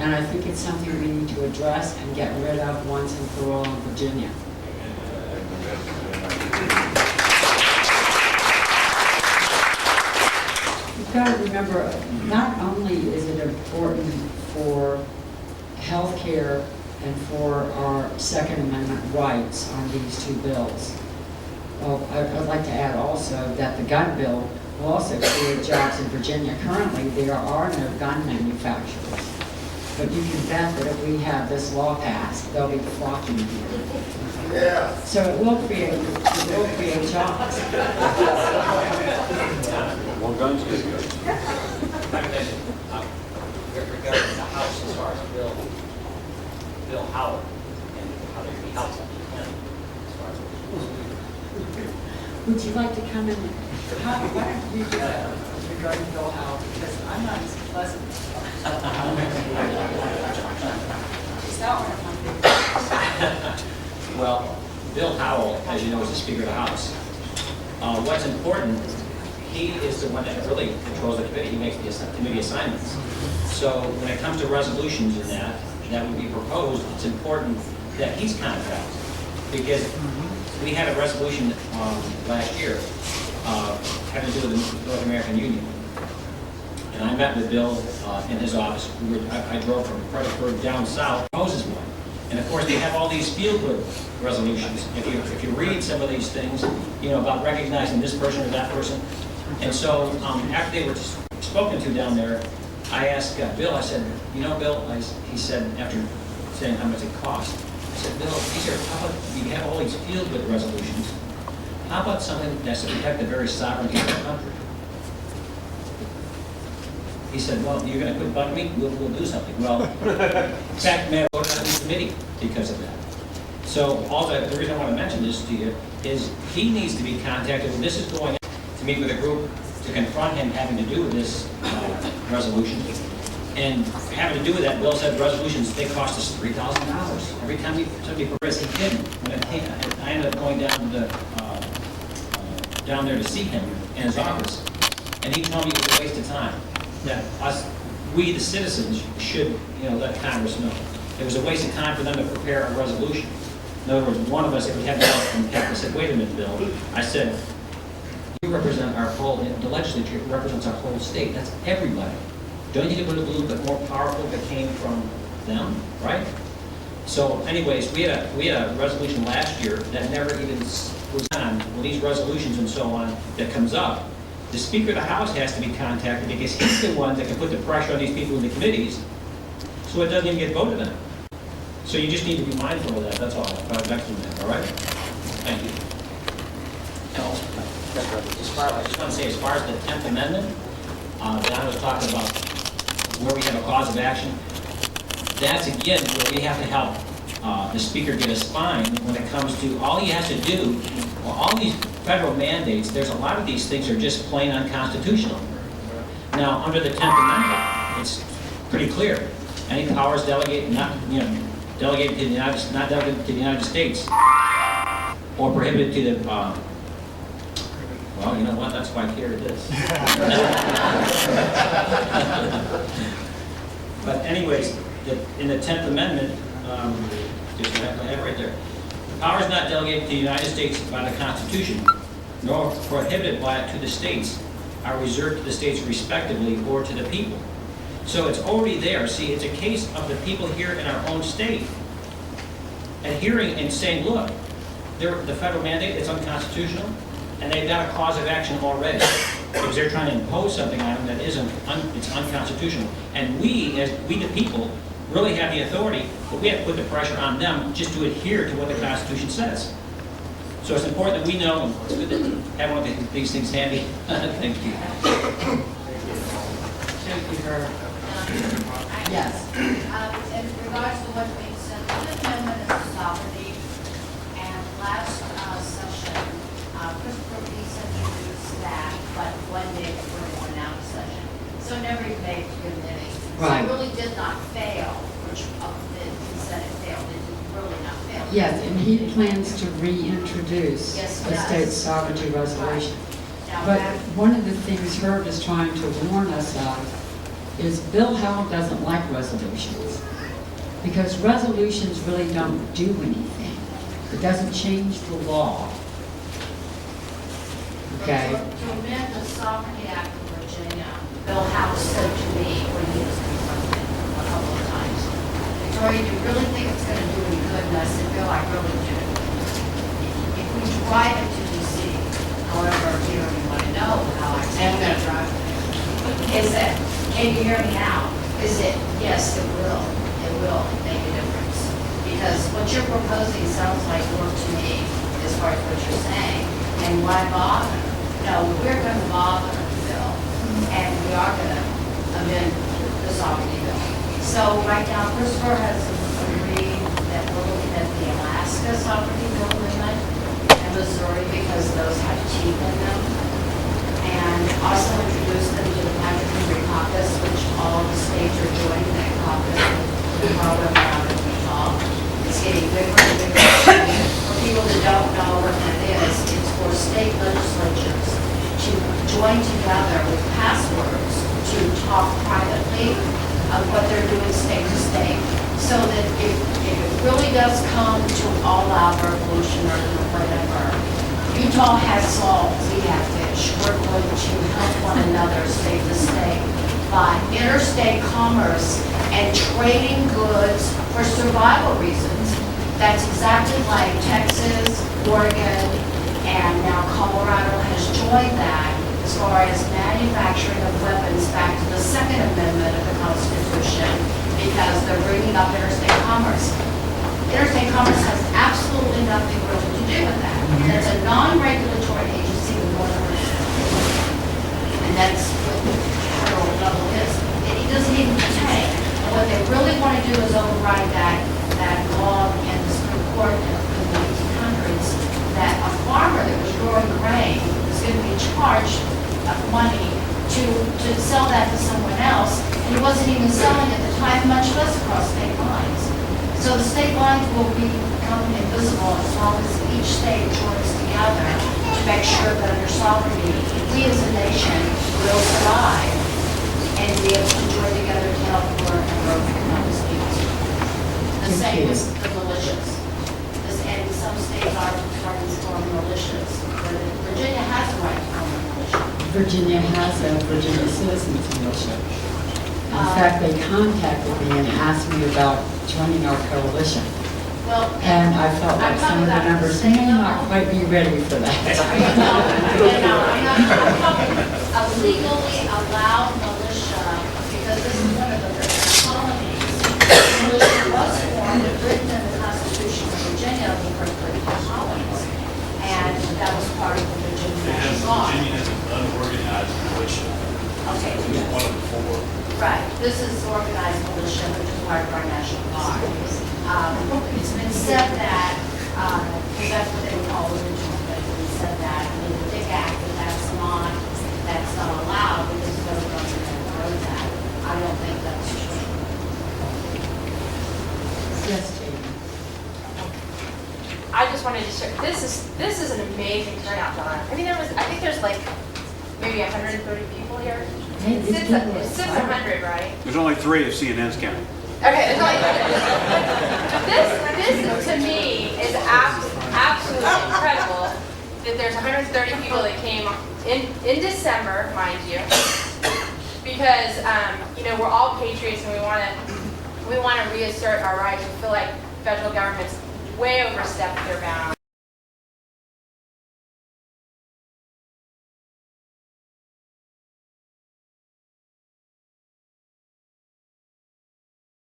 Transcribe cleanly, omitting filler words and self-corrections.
And I think it's something we need to address and get rid of once and for all in Virginia. You've got to remember, not only is it important for health care and for our Second Amendment rights on these two bills. Well, I'd like to add also that the gun bill will also create jobs in Virginia. Currently, there are no gun manufacturers. But you can bet that if we have this law passed, they'll be flocking here. Yeah. So it will create jobs. More guns. With regard to the House, as far as Bill Howard, and how there can be help as far as. Would you like to come in? Why don't you do that regarding Bill Howard? Because I'm not as pleasant. Is that one of my favorites? Well, Bill Howell, as you know, is the Speaker of the House. What's important, he is the one that really controls the committee. He makes the committee assignments. So when it comes to resolutions and that would be proposed, it's important that he's contacted. Because we had a resolution last year having to do with the North American Union. And I met with Bill in his office. I drove from Fredericksburg down south, proposes one. And of course, they have all these feel-good resolutions. If you read some of these things, you know, about recognizing this person or that person. And so after they were spoken to down there, I asked Bill, I said, you know, Bill, he said, after saying how much it cost, I said, Bill, how about we have all these feel-good resolutions? How about something that's to protect the very sovereignty of the country? He said, well, you're going to quit bugging me? We'll do something. Well, in fact, man, I voted on the committee because of that. So the reason I want to mention this to you is he needs to be contacted when this is going out to meet with a group to confront him having to do with this resolution. And having to do with that, Bill said resolutions, they cost us $3,000. Every time somebody progressed, he didn't. I ended up going down there to see him in his office. And he told me it was a waste of time. That we the citizens should, let Congress know. It was a waste of time for them to prepare a resolution. In other words, one of us, if we had help from Captain, said, wait a minute, Bill. I said, you represent our whole, the legislature represents our whole state. That's everybody. Don't you think it would have been a little bit more powerful if it came from them, right? So anyways, we had a resolution last year that never even was on. Well, these resolutions and so on that comes up, the Speaker of the House has to be contacted because he's the one that can put the pressure on these people in the committees so it doesn't even get voted on. So you just need to be mindful of that, that's all. Next one, all right? Thank you. I just want to say, as far as the 10th Amendment, Don was talking about where we have a cause of action. That's, again, where we have to help the Speaker get a spine when it comes to all he has to do. Well, all these federal mandates, there's a lot of these things are just plain unconstitutional. Now, under the 10th Amendment, it's pretty clear. Any powers delegated delegated to the United States or prohibited to the, well, you know what, that's why I carried this. But anyways, in the 10th Amendment, just what I have right there. The power is not delegated to the United States by the Constitution, nor prohibited by it to the states, are reserved to the states respectively or to the people. So it's already there. See, it's a case of the people here in our own state adhering and saying, look, the federal mandate is unconstitutional, and they've got a cause of action already because they're trying to impose something on them that isn't, it's unconstitutional. And we, the people, really have the authority, but we have to put the pressure on them just to adhere to what the Constitution says. So it's important that we know, and it's good to have one of these things handy. Thank you. Thank you, Herb. Yes. In regards to what's being said, the amendment is sovereignty, and last session, Christopher Peace introduced that, but one day before they went out of session. So it never even made it to committee. So Right. it really did not fail, which he said it failed. It did really not fail. Yes, and he plans to reintroduce Yes, he the does. state sovereignty resolution. Now, But back- one of the things Herb is trying to warn us of is Bill Howell doesn't like resolutions. Because resolutions really don't do anything. It doesn't change the law. Okay? To amend the Sovereignty Act of Virginia, Bill House said to me when he was confronted a couple of times, Victoria, do you really think it's gonna do any good? And I said, Bill, I really do. If we drive it to DC, however, you don't even wanna know how I am gonna drive it. Is that, can you hear me now? Is it, yes, it will make a difference. Because what you're proposing sounds like work to me, as far as what you're saying. And why bother? No, we're gonna bother, Bill, and we are gonna amend the sovereignty bill. So right now, Christopher has agreed that we're looking at the Alaska sovereignty bill amendment and Missouri because those have teeth in them. And also introduce them to the Patrick Henry caucus, which all the states are joining that caucus with Colorado out of Utah. It's getting bigger and bigger. For people that don't know what that is, it's for state legislatures to join together with passwords to talk privately of what they're doing state to state. So that if it really does come to all-out revolution or whatever, Utah has salt, we have fish. We're going to help one another state to state by interstate commerce and trading goods for survival reasons. That's exactly like Texas, Oregon, and now Colorado has joined that as far as manufacturing of weapons back to the Second Amendment of the Constitution because they're bringing up interstate commerce. Interstate commerce has absolutely nothing really to do with that. And it's a non-regulatory agency with more than and that's what the federal level is. It doesn't even pertain. And what they really want to do is override that law in the Supreme Court in the 1800s that a farmer that was growing grain was going to be charged money to sell that to someone else, and he wasn't even selling at the time, much less across state lines. So the state lines will become invisible as long as each state joins together to make sure that under sovereignty, we as a nation will survive and be able to join together to help work and grow economic speeds. The same with the militias. And some states are starting to form militias. Virginia has a right to form a militia. Virginia has a Virginia Citizens Militia. In fact, they contacted me and asked me about joining our coalition. Well, And I felt like some of the members may not quite be ready for that. I'm talking a legally allowed militia, because this is one of the colonies. The militia was formed and written in the Constitution of Virginia for the colonies, and that was part of the Virginia National Guard. Virginia has an unorganized militia. Okay. It's one of the four. Right, this is organized militia, which is part of our National Guard. It's been said that, because that's what they would call it originally, but it's been said that in the DIC Act, that's not allowed because the federal government wrote that. I don't think that's true. Yes, Jamie. I just wanted to share, this is an amazing turnout, Don. I mean, I think there's like maybe 130 people here. Hey, It these sits people are it sits smart. 100, right? There's only 3 if CNN's counting. Okay, it's like, this to me is absolutely incredible that there's 130 people that came in December, mind you, because we're all patriots and we want to reassert our rights. We feel like federal government's way overstepped their bounds.